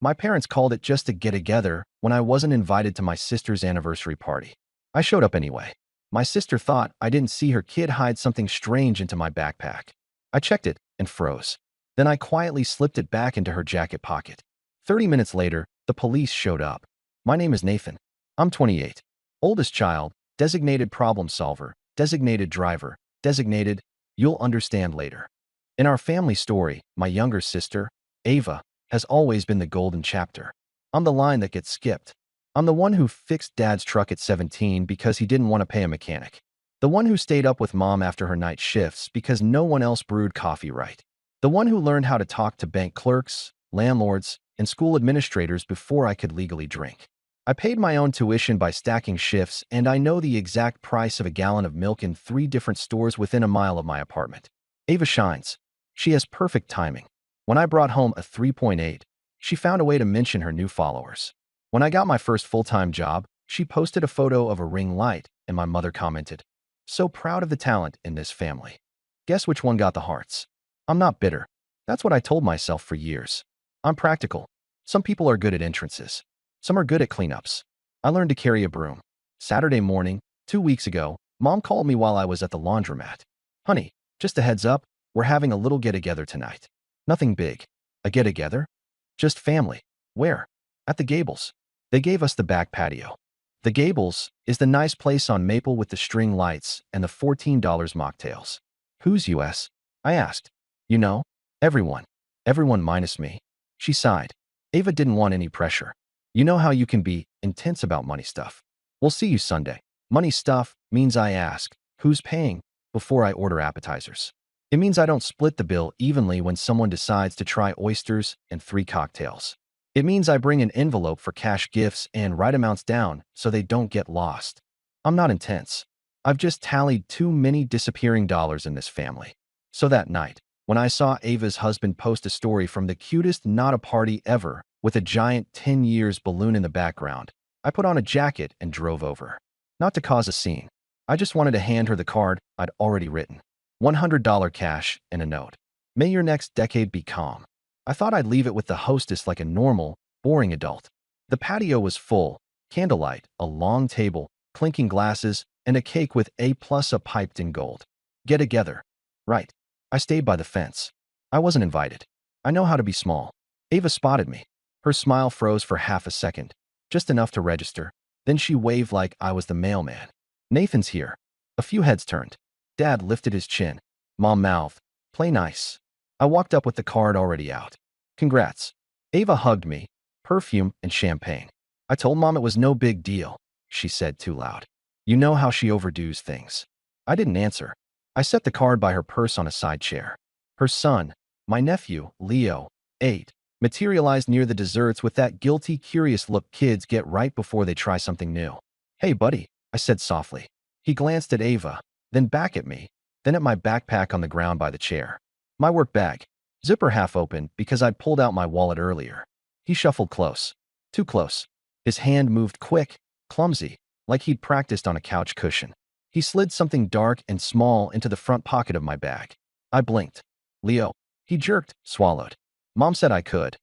My parents called it just a get-together when I wasn't invited to my sister's anniversary party. I showed up anyway. My sister thought I didn't see her kid hide something strange into my backpack. I checked it and froze. Then I quietly slipped it back into her jacket pocket. 30 minutes later, the police showed up. My name is Nathan. I'm 28. Oldest child, designated problem solver, designated driver, designated, you'll understand later. In our family story, my younger sister, Ava, has always been the golden chapter. I'm the line that gets skipped. I'm the one who fixed dad's truck at 17 because he didn't want to pay a mechanic. The one who stayed up with mom after her night shifts because no one else brewed coffee right. The one who learned how to talk to bank clerks, landlords, and school administrators before I could legally drink. I paid my own tuition by stacking shifts, and I know the exact price of a gallon of milk in 3 different stores within a mile of my apartment. Ava shines. She has perfect timing. When I brought home a 3.8, she found a way to mention her new followers. When I got my first full-time job, she posted a photo of a ring light, and my mother commented, "So proud of the talent in this family." Guess which one got the hearts? I'm not bitter. That's what I told myself for years. I'm practical. Some people are good at entrances. Some are good at cleanups. I learned to carry a broom. Saturday morning, 2 weeks ago, mom called me while I was at the laundromat. "Honey, just a heads up, we're having a little get-together tonight." Nothing big. A get-together? Just family. Where? At the Gables. They gave us the back patio. The Gables is the nice place on Maple with the string lights and the $14 mocktails. Who's US? I asked. You know, everyone. Everyone minus me. She sighed. Ava didn't want any pressure. You know how you can be intense about money stuff. We'll see you Sunday. Money stuff means I ask, who's paying, before I order appetizers. It means I don't split the bill evenly when someone decides to try oysters and 3 cocktails. It means I bring an envelope for cash gifts and write amounts down so they don't get lost. I'm not intense. I've just tallied too many disappearing dollars in this family. So that night, when I saw Ava's husband post a story from the cutest not a party ever with a giant 10 years balloon in the background, I put on a jacket and drove over. Not to cause a scene. I just wanted to hand her the card I'd already written. $100 cash and a note. May your next decade be calm. I thought I'd leave it with the hostess like a normal, boring adult. The patio was full, candlelight, a long table, clinking glasses, and a cake with A+ piped in gold. Get together. Right. I stayed by the fence. I wasn't invited. I know how to be small. Ava spotted me. Her smile froze for half a second, just enough to register. Then she waved like I was the mailman. Nathan's here. A few heads turned. Dad lifted his chin. Mom mouthed, "Play nice." I walked up with the card already out. "Congrats." Ava hugged me, perfume and champagne. I told Mom it was no big deal, she said too loud. You know how she overdoes things. I didn't answer. I set the card by her purse on a side chair. Her son, my nephew, Leo, 8, materialized near the desserts with that guilty, curious look kids get right before they try something new. "Hey, buddy," I said softly. He glanced at Ava, then back at me, then at my backpack on the ground by the chair. My work bag, zipper half open because I'd pulled out my wallet earlier. He shuffled close. Too close. His hand moved quick, clumsy, like he'd practiced on a couch cushion. He slid something dark and small into the front pocket of my bag. I blinked. "Leo." He jerked, swallowed. "Mom said I could."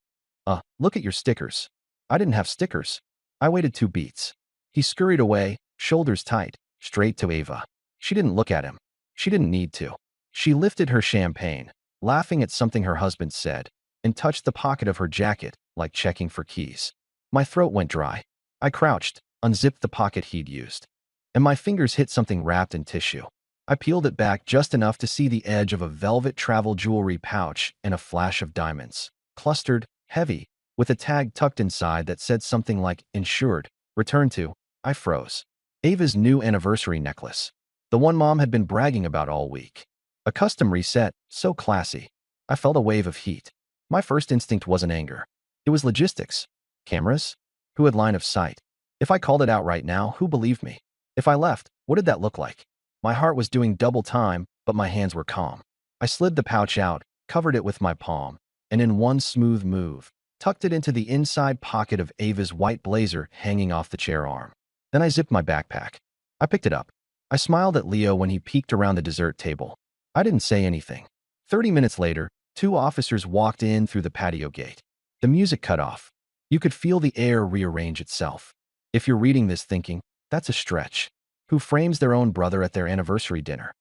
Look at your stickers." I didn't have stickers. I waited 2 beats. He scurried away, shoulders tight, straight to Ava. She didn't look at him. She didn't need to. She lifted her champagne, laughing at something her husband said, and touched the pocket of her jacket, like checking for keys. My throat went dry. I crouched, unzipped the pocket he'd used, and my fingers hit something wrapped in tissue. I peeled it back just enough to see the edge of a velvet travel jewelry pouch and a flash of diamonds, clustered, heavy, with a tag tucked inside that said something like insured, return to. I froze. Ava's new anniversary necklace. The one Mom had been bragging about all week. A custom reset, so classy. I felt a wave of heat. My first instinct wasn't anger. It was logistics. Cameras? Who had line of sight? If I called it out right now, who believed me? If I left, what did that look like? My heart was doing double time, but my hands were calm. I slid the pouch out, covered it with my palm, and in one smooth move, tucked it into the inside pocket of Ava's white blazer hanging off the chair arm. Then I zipped my backpack. I picked it up. I smiled at Leo when he peeked around the dessert table. I didn't say anything. 30 minutes later, 2 officers walked in through the patio gate. The music cut off. You could feel the air rearrange itself. If you're reading this thinking, that's a stretch. Who frames their own brother at their anniversary dinner?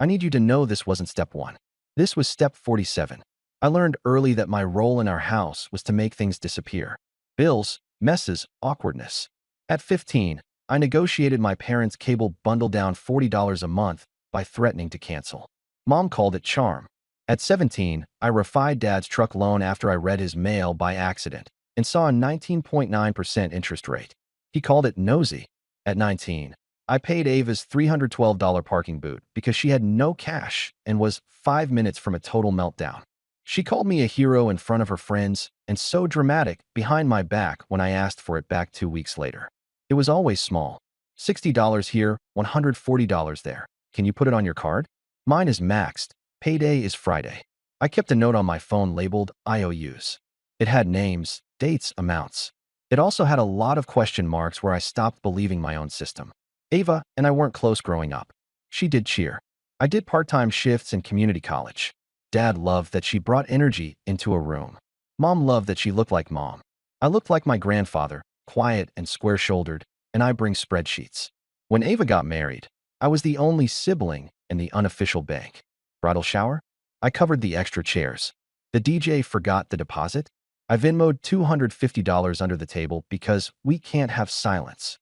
I need you to know this wasn't step 1. This was step 47. I learned early that my role in our house was to make things disappear. Bills, messes, awkwardness. At 15, I negotiated my parents' cable bundle down $40 a month by threatening to cancel. Mom called it charm. At 17, I refied Dad's truck loan after I read his mail by accident and saw a 19.9% interest rate. He called it nosy. At 19, I paid Ava's $312 parking boot because she had no cash and was 5 minutes from a total meltdown. She called me a hero in front of her friends and so dramatic behind my back when I asked for it back 2 weeks later. It was always small. $60 here, $140 there. Can you put it on your card? Mine is maxed. Payday is Friday. I kept a note on my phone labeled IOUs. It had names, dates, amounts. It also had a lot of question marks where I stopped believing my own system. Ava and I weren't close growing up. She did cheer. I did part-time shifts in community college. Dad loved that she brought energy into a room. Mom loved that she looked like Mom. I looked like my grandfather, quiet and square-shouldered, and I bring spreadsheets. When Ava got married, I was the only sibling in the unofficial bank. Bridal shower? I covered the extra chairs. The DJ forgot the deposit. I Venmo'd $250 under the table because we can't have silence.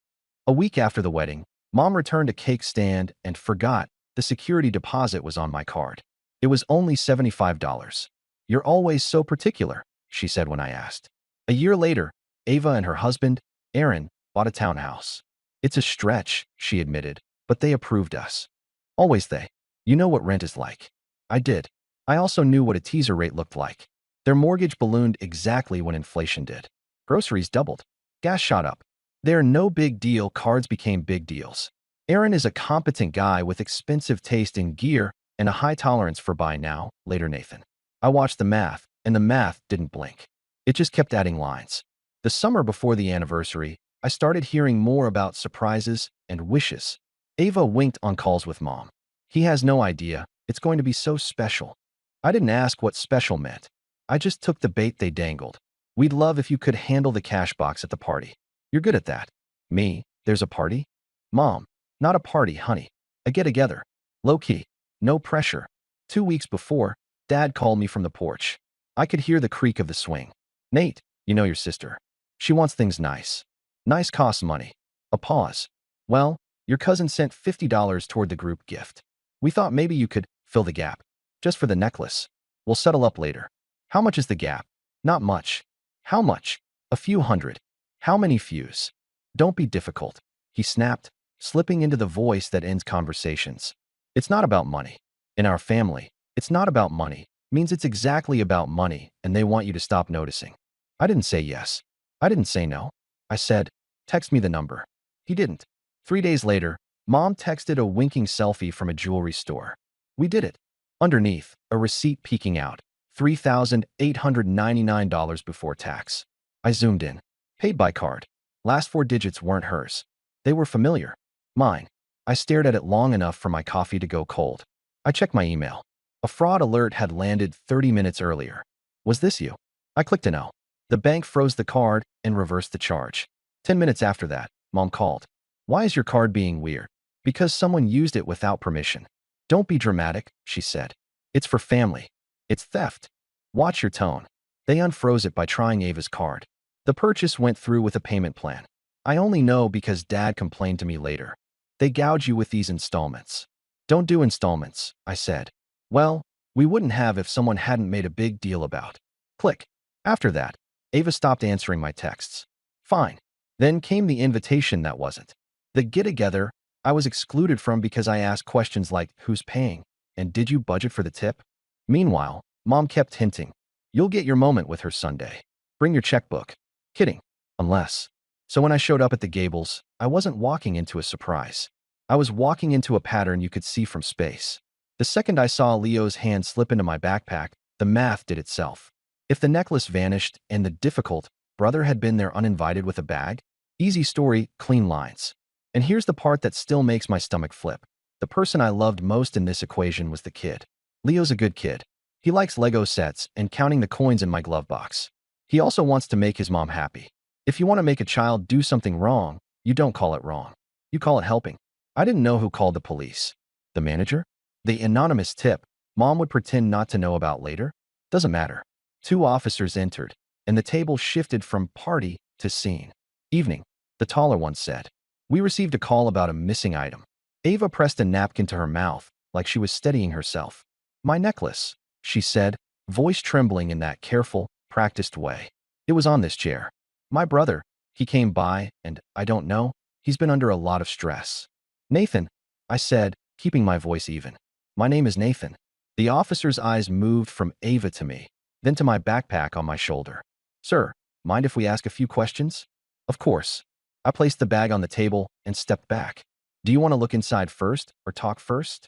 A week after the wedding, Mom returned a cake stand and forgot the security deposit was on my card. It was only $75. You're always so particular, she said when I asked. A year later, Ava and her husband, Aaron, bought a townhouse. It's a stretch, she admitted, but they approved us. Always they. You know what rent is like. I did. I also knew what a teaser rate looked like. Their mortgage ballooned exactly when inflation did. Groceries doubled. Gas shot up. They're no big deal, cards became big deals. Aaron is a competent guy with expensive taste in gear and a high tolerance for buy now, later Nathan. I watched the math, and the math didn't blink. It just kept adding lines. The summer before the anniversary, I started hearing more about surprises and wishes. Ava winked on calls with Mom. He has no idea. It's going to be so special. I didn't ask what special meant. I just took the bait they dangled. We'd love if you could handle the cash box at the party. You're good at that. Me, there's a party? Mom, not a party, honey. A get-together. Low-key. No pressure. 2 weeks before, Dad called me from the porch. I could hear the creak of the swing. Nate, you know your sister. She wants things nice. Nice costs money. A pause. Well, your cousin sent $50 toward the group gift. We thought maybe you could fill the gap. Just for the necklace. We'll settle up later. How much is the gap? Not much. How much? A few hundred. How many fews? Don't be difficult, he snapped, slipping into the voice that ends conversations. It's not about money. In our family, it's not about money means it's exactly about money and they want you to stop noticing. I didn't say yes. I didn't say no. I said, text me the number. He didn't. 3 days later, Mom texted a winking selfie from a jewelry store. We did it. Underneath, a receipt peeking out. $3,899 before tax. I zoomed in. Paid by card. Last 4 digits weren't hers. They were familiar. Mine. I stared at it long enough for my coffee to go cold. I checked my email. A fraud alert had landed 30 minutes earlier. Was this you? I clicked a no. The bank froze the card and reversed the charge. 10 minutes after that, Mom called. Why is your card being weird? Because someone used it without permission. Don't be dramatic, she said. It's for family. It's theft. Watch your tone. They unfroze it by trying Ava's card. The purchase went through with a payment plan. I only know because Dad complained to me later. They gouge you with these installments. Don't do installments, I said. Well, we wouldn't have if someone hadn't made a big deal about. Click. After that, Ava stopped answering my texts. Fine. Then came the invitation that wasn't. The get-together I was excluded from because I asked questions like, who's paying? And did you budget for the tip? Meanwhile, Mom kept hinting, you'll get your moment with her Sunday. Bring your checkbook. Kidding. Unless. So when I showed up at the Gables, I wasn't walking into a surprise. I was walking into a pattern you could see from space. The second I saw Leo's hand slip into my backpack, the math did itself. If the necklace vanished and the difficult brother had been there uninvited with a bag, easy story, clean lines. And here's the part that still makes my stomach flip. The person I loved most in this equation was the kid. Leo's a good kid. He likes Lego sets and counting the coins in my glove box. He also wants to make his mom happy. If you want to make a child do something wrong, you don't call it wrong. You call it helping. I didn't know who called the police. The manager? The anonymous tip Mom would pretend not to know about later? Doesn't matter. Two officers entered, and the table shifted from party to scene. Evening, the taller one said. We received a call about a missing item. Ava pressed a napkin to her mouth, like she was steadying herself. My necklace, she said, voice trembling in that careful, practiced way. It was on this chair. My brother, he came by, and I don't know, he's been under a lot of stress. Nathan, I said, keeping my voice even. My name is Nathan. The officer's eyes moved from Ava to me, then to my backpack on my shoulder. Sir, mind if we ask a few questions? Of course. I placed the bag on the table and stepped back. Do you want to look inside first or talk first?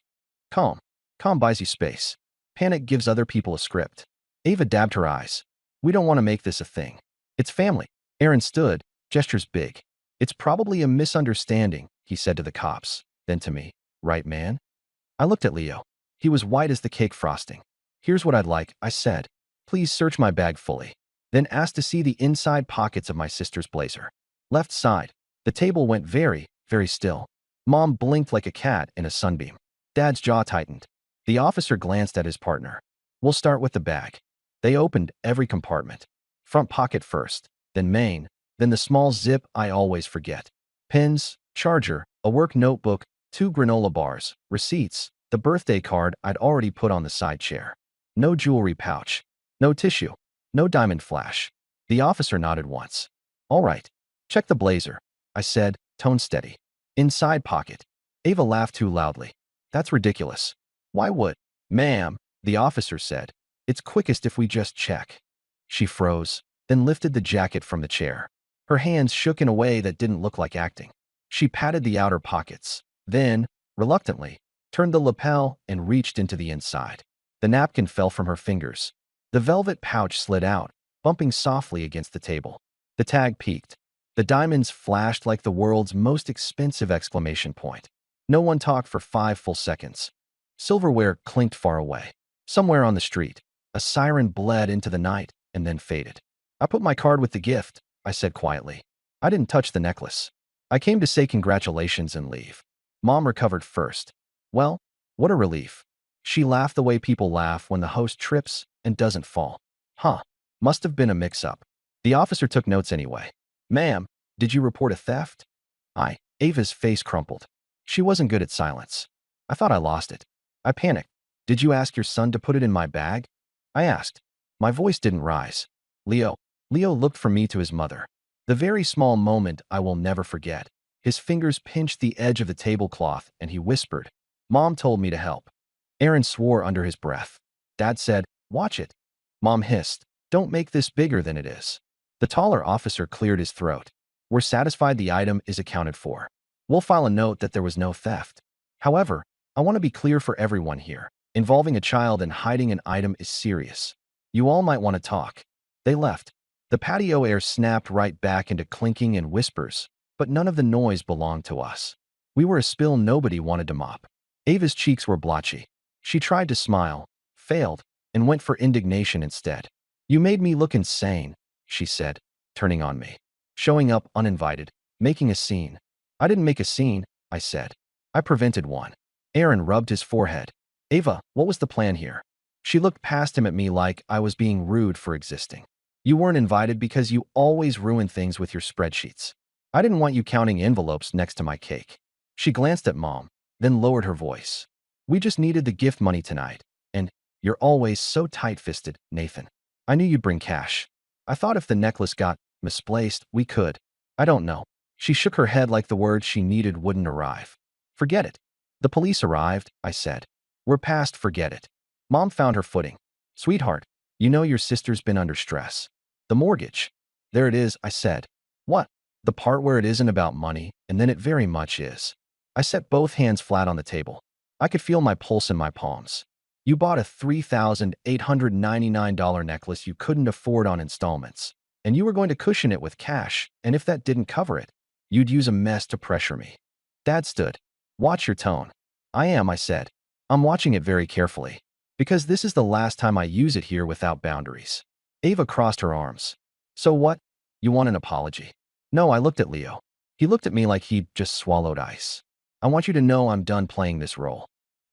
Calm. Calm buys you space. Panic gives other people a script. Ava dabbed her eyes. We don't want to make this a thing. It's family. Aaron stood, gestures big. It's probably a misunderstanding, he said to the cops, then to me. Right, man? I looked at Leo. He was white as the cake frosting. Here's what I'd like, I said. Please search my bag fully. Then asked to see the inside pockets of my sister's blazer. Left side. The table went very, very still. Mom blinked like a cat in a sunbeam. Dad's jaw tightened. The officer glanced at his partner. We'll start with the bag. They opened every compartment. Front pocket first, then main, then the small zip I always forget. Pens, charger, a work notebook, 2 granola bars, receipts, the birthday card I'd already put on the side chair. No jewelry pouch. No tissue. No diamond flash. The officer nodded once. All right. Check the blazer, I said, tone steady. Inside pocket. Ava laughed too loudly. That's ridiculous. Why would? Ma'am, the officer said. It's quickest if we just check. She froze, then lifted the jacket from the chair. Her hands shook in a way that didn't look like acting. She patted the outer pockets, then, reluctantly, turned the lapel and reached into the inside. The napkin fell from her fingers. The velvet pouch slid out, bumping softly against the table. The tag peaked. The diamonds flashed like the world's most expensive exclamation point. No one talked for 5 full seconds. Silverware clinked far away. Somewhere on the street, a siren bled into the night and then faded. I put my card with the gift, I said quietly. I didn't touch the necklace. I came to say congratulations and leave. Mom recovered first. Well, what a relief. She laughed the way people laugh when the host trips and doesn't fall. Huh. Must have been a mix-up. The officer took notes anyway. Ma'am, did you report a theft? Ava's face crumpled. She wasn't good at silence. I thought I lost it. I panicked. Did you ask your son to put it in my bag? I asked. My voice didn't rise. Leo looked from me to his mother. The very small moment I will never forget. His fingers pinched the edge of the tablecloth and he whispered, Mom told me to help. Aaron swore under his breath. Dad said, watch it. Mom hissed, don't make this bigger than it is. The taller officer cleared his throat. We're satisfied the item is accounted for. We'll file a note that there was no theft. However, I want to be clear for everyone here. Involving a child and hiding an item is serious. You all might want to talk. They left. The patio air snapped right back into clinking and whispers, but none of the noise belonged to us. We were a spill nobody wanted to mop. Ava's cheeks were blotchy. She tried to smile, failed, and went for indignation instead. You made me look insane, she said, turning on me. Showing up uninvited, making a scene. I didn't make a scene, I said. I prevented one. Aaron rubbed his forehead. Ava, what was the plan here? She looked past him at me like I was being rude for existing. You weren't invited because you always ruin things with your spreadsheets. I didn't want you counting envelopes next to my cake. She glanced at Mom, then lowered her voice. We just needed the gift money tonight, and you're always so tight-fisted, Nathan. I knew you'd bring cash. I thought if the necklace got misplaced, we could. I don't know. She shook her head like the words she needed wouldn't arrive. Forget it. The police arrived, I said. We're past forget it. Mom found her footing. Sweetheart, you know your sister's been under stress. The mortgage. There it is, I said. What? The part where it isn't about money, and then it very much is. I set both hands flat on the table. I could feel my pulse in my palms. You bought a $3,899 necklace you couldn't afford on installments, and you were going to cushion it with cash, and if that didn't cover it, you'd use a mess to pressure me. Dad stood. Watch your tone. I am, I said. I'm watching it very carefully, because this is the last time I use it here without boundaries. Ava crossed her arms. So what? You want an apology? No, I looked at Leo. He looked at me like he'd just swallowed ice. I want you to know I'm done playing this role.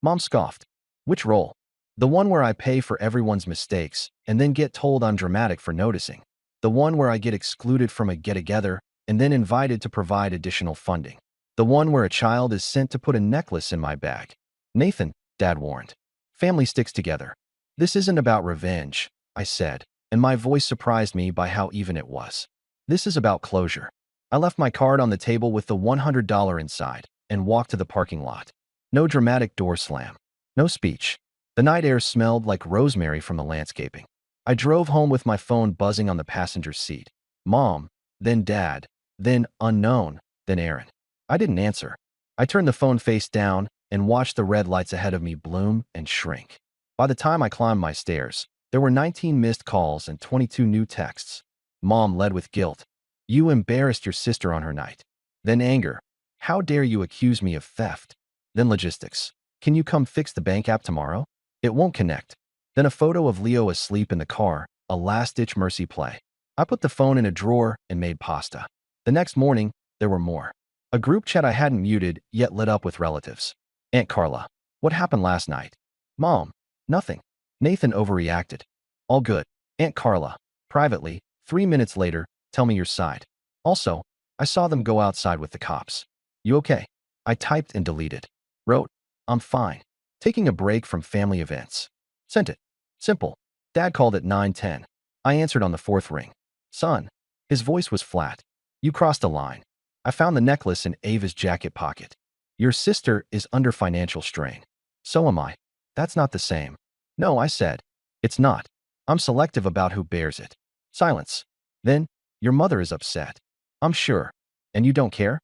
Mom scoffed. Which role? The one where I pay for everyone's mistakes and then get told I'm dramatic for noticing. The one where I get excluded from a get-together and then invited to provide additional funding. The one where a child is sent to put a necklace in my bag. Nathan, Dad warned. Family sticks together. This isn't about revenge, I said, and my voice surprised me by how even it was. This is about closure. I left my card on the table with the $100 inside and walked to the parking lot. No dramatic door slam. No speech. The night air smelled like rosemary from the landscaping. I drove home with my phone buzzing on the passenger seat. Mom, then Dad, then unknown, then Aaron. I didn't answer. I turned the phone face down and watched the red lights ahead of me bloom and shrink. By the time I climbed my stairs, there were 19 missed calls and 22 new texts. Mom led with guilt. You embarrassed your sister on her night. Then anger. How dare you accuse me of theft? Then logistics. Can you come fix the bank app tomorrow? It won't connect. Then a photo of Leo asleep in the car, a last-ditch mercy play. I put the phone in a drawer and made pasta. The next morning, there were more. A group chat I hadn't muted, yet lit up with relatives. Aunt Carla. What happened last night? Mom. Nothing. Nathan overreacted. All good. Aunt Carla. Privately, 3 minutes later, tell me your side. Also, I saw them go outside with the cops. You okay? I typed and deleted. Wrote, I'm fine. Taking a break from family events. Sent it. Simple. Dad called at 9:10. I answered on the fourth ring. Son. His voice was flat. You crossed a line. I found the necklace in Ava's jacket pocket. Your sister is under financial strain. So am I. That's not the same. No, I said. It's not. I'm selective about who bears it. Silence. Then, your mother is upset. I'm sure. And you don't care?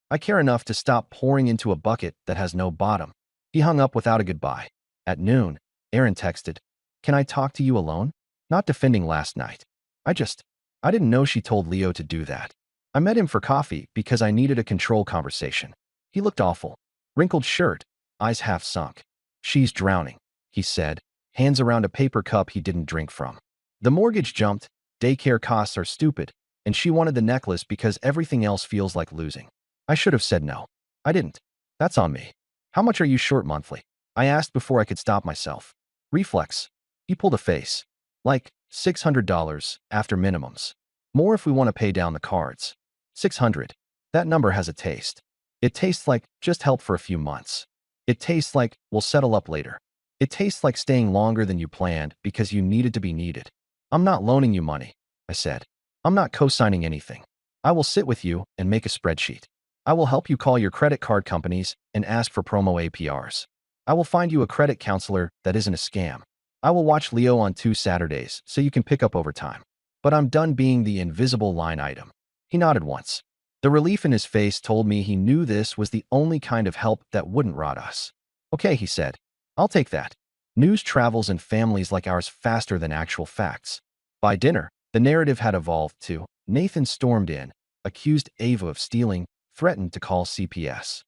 I care enough to stop pouring into a bucket that has no bottom. He hung up without a goodbye. At noon, Aaron texted, Can I talk to you alone? Not defending last night. I didn't know she told Leo to do that. I met him for coffee because I needed a control conversation. He looked awful. Wrinkled shirt, eyes half sunk. She's drowning, he said, hands around a paper cup he didn't drink from. The mortgage jumped, daycare costs are stupid, and she wanted the necklace because everything else feels like losing. I should have said no. I didn't. That's on me. How much are you short monthly? I asked before I could stop myself. Reflex. He pulled a face. Like $600 after minimums. More if we want to pay down the cards. 600. That number has a taste. It tastes like just help for a few months. It tastes like we'll settle up later. It tastes like staying longer than you planned because you needed to be needed. I'm not loaning you money, I said. I'm not co-signing anything. I will sit with you and make a spreadsheet. I will help you call your credit card companies and ask for promo APRs. I will find you a credit counselor that isn't a scam. I will watch Leo on 2 Saturdays so you can pick up overtime. But I'm done being the invisible line item. He nodded once. The relief in his face told me he knew this was the only kind of help that wouldn't rot us. Okay, he said. I'll take that. News travels in families like ours faster than actual facts. By dinner, the narrative had evolved to Nathan stormed in, accused Ava of stealing, threatened to call CPS.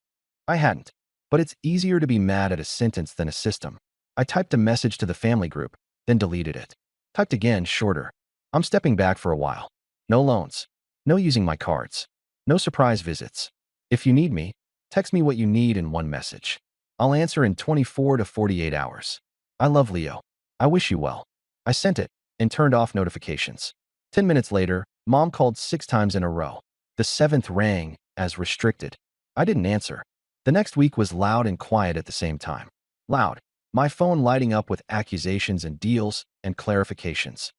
I hadn't. But it's easier to be mad at a sentence than a system. I typed a message to the family group, then deleted it. Typed again, shorter. I'm stepping back for a while. No loans. No using my cards. No surprise visits. If you need me, text me what you need in one message. I'll answer in 24 to 48 hours. I love Leo. I wish you well. I sent it and turned off notifications. 10 minutes later, Mom called 6 times in a row. The 7th rang as restricted. I didn't answer. The next week was loud and quiet at the same time. Loud. My phone lighting up with accusations and deals and clarifications.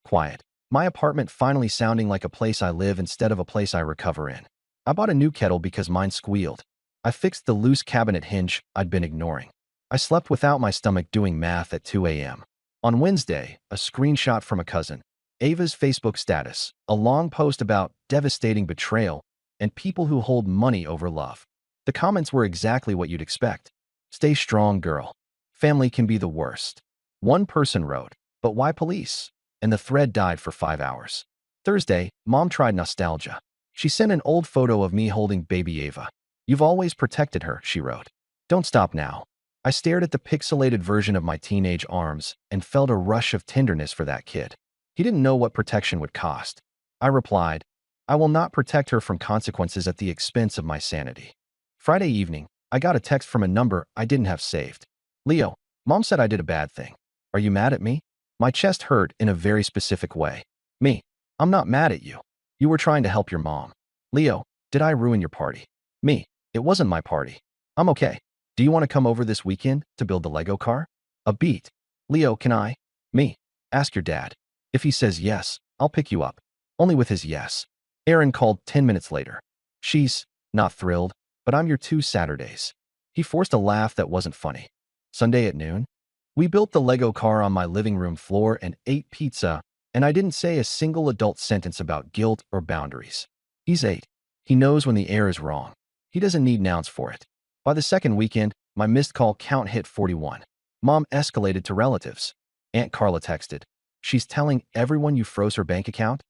Quiet. My apartment finally sounding like a place I live instead of a place I recover in. I bought a new kettle because mine squealed. I fixed the loose cabinet hinge I'd been ignoring. I slept without my stomach doing math at 2 a.m. On Wednesday, a screenshot from a cousin, Ava's Facebook status, a long post about devastating betrayal, and people who hold money over love. The comments were exactly what you'd expect. Stay strong, girl. Family can be the worst. One person wrote, but why police? And the thread died for 5 hours. Thursday, Mom tried nostalgia. She sent an old photo of me holding baby Ava. You've always protected her, she wrote. Don't stop now. I stared at the pixelated version of my teenage arms and felt a rush of tenderness for that kid. He didn't know what protection would cost. I replied, I will not protect her from consequences at the expense of my sanity. Friday evening, I got a text from a number I didn't have saved. Leo, Mom said I did a bad thing. Are you mad at me? My chest hurt in a very specific way. Me, I'm not mad at you. You were trying to help your mom. Leo, did I ruin your party? Me, it wasn't my party. I'm okay. Do you want to come over this weekend to build the Lego car? A beat. Leo, can I? Me, ask your dad. If he says yes, I'll pick you up. Only with his yes. Aaron called 10 minutes later. She's not thrilled, but I'm your 2 Saturdays. He forced a laugh that wasn't funny. Sunday at noon? We built the Lego car on my living room floor and ate pizza, and I didn't say a single adult sentence about guilt or boundaries. He's 8. He knows when the air is wrong. He doesn't need nouns for it. By the second weekend, my missed call count hit 41. Mom escalated to relatives. Aunt Carla texted. She's telling everyone you froze her bank account?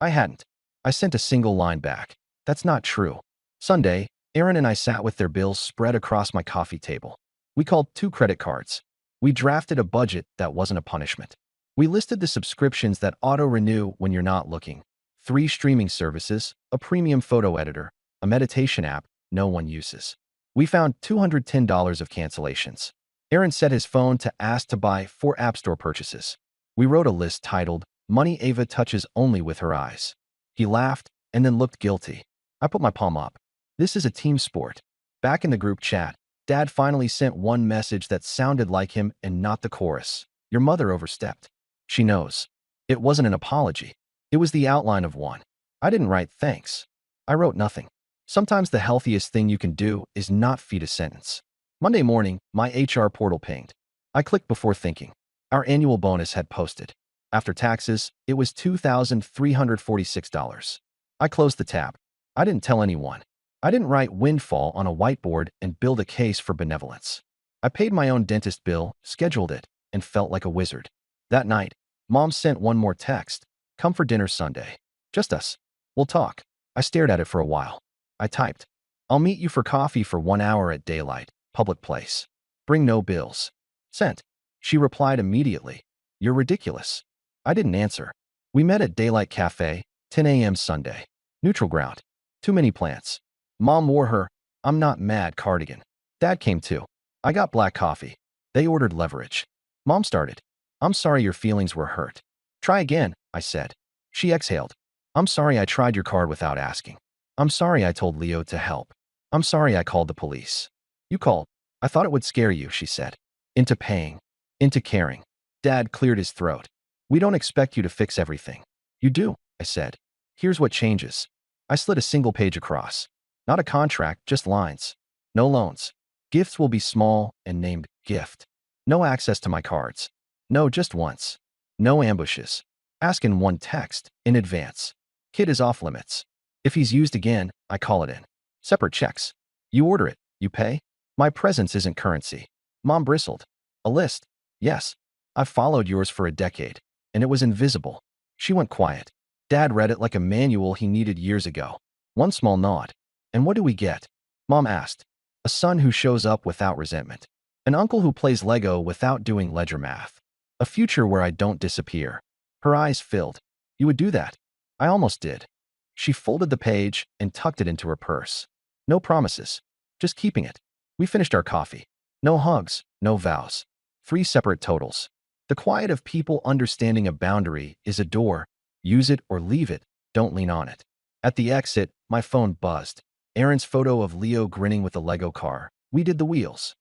I hadn't. I sent a single line back. That's not true. Sunday, Aaron and I sat with their bills spread across my coffee table. We called 2 credit cards. We drafted a budget that wasn't a punishment. We listed the subscriptions that auto-renew when you're not looking. 3 streaming services, a premium photo editor, a meditation app no one uses. We found $210 of cancellations. Aaron set his phone to ask to buy 4 App Store purchases. We wrote a list titled, Money Ava Touches Only with Her Eyes. He laughed and then looked guilty. I put my palm up. This is a team sport. Back in the group chat, Dad finally sent one message that sounded like him and not the chorus. Your mother overstepped. She knows. It wasn't an apology. It was the outline of one. I didn't write thanks. I wrote nothing. Sometimes the healthiest thing you can do is not feed a sentence. Monday morning, my HR portal pinged. I clicked before thinking. Our annual bonus had posted. After taxes, it was $2,346. I closed the tab. I didn't tell anyone. I didn't write windfall on a whiteboard and build a case for benevolence. I paid my own dentist bill, scheduled it, and felt like a wizard. That night, Mom sent one more text. Come for dinner Sunday. Just us. We'll talk. I stared at it for a while. I typed. I'll meet you for coffee for 1 hour at daylight, public place. Bring no bills. Sent. She replied immediately. You're ridiculous. I didn't answer. We met at Daylight Cafe, 10 a.m. Sunday. Neutral ground. Too many plants. Mom wore her I'm not mad cardigan. Dad came too. I got black coffee. They ordered leverage. Mom started. I'm sorry your feelings were hurt. Try again, I said. She exhaled. I'm sorry I tried your card without asking. I'm sorry I told Leo to help. I'm sorry I called the police. You called. I thought it would scare you, she said. Into paying. Into caring. Dad cleared his throat. We don't expect you to fix everything. You do, I said. Here's what changes. I slid a single page across. Not a contract, just lines. No loans. Gifts will be small and named gift. No access to my cards. No, just once. No ambushes. Ask in one text, in advance. Kid is off limits. If he's used again, I call it in. Separate checks. You order it, you pay. My presence isn't currency. Mom bristled. A list. Yes. I've followed yours for a decade, and it was invisible. She went quiet. Dad read it like a manual he needed years ago. One small nod. And what do we get? Mom asked. A son who shows up without resentment. An uncle who plays Lego without doing ledger math. A future where I don't disappear. Her eyes filled. You would do that? I almost did. She folded the page and tucked it into her purse. No promises. Just keeping it. We finished our coffee. No hugs, no vows. 3 separate totals. The quiet of people understanding a boundary is a door. Use it or leave it. Don't lean on it. At the exit, my phone buzzed. Aaron's photo of Leo grinning with a Lego car. We did the wheels.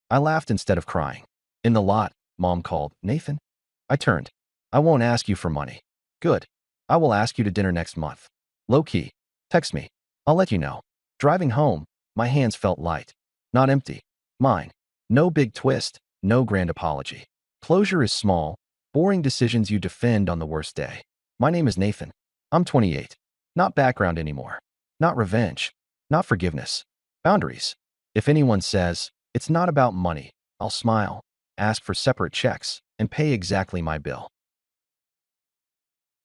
I laughed instead of crying. In the lot, Mom called, Nathan? I turned. I won't ask you for money. Good. I will ask you to dinner next month. Low key. Text me. I'll let you know. Driving home, my hands felt light. Not empty. Mine. No big twist. No grand apology. Closure is small, boring decisions you defend on the worst day. My name is Nathan. I'm 28. Not background anymore. Not revenge. Not forgiveness. Boundaries. If anyone says, it's not about money, I'll smile, ask for separate checks, and pay exactly my bill.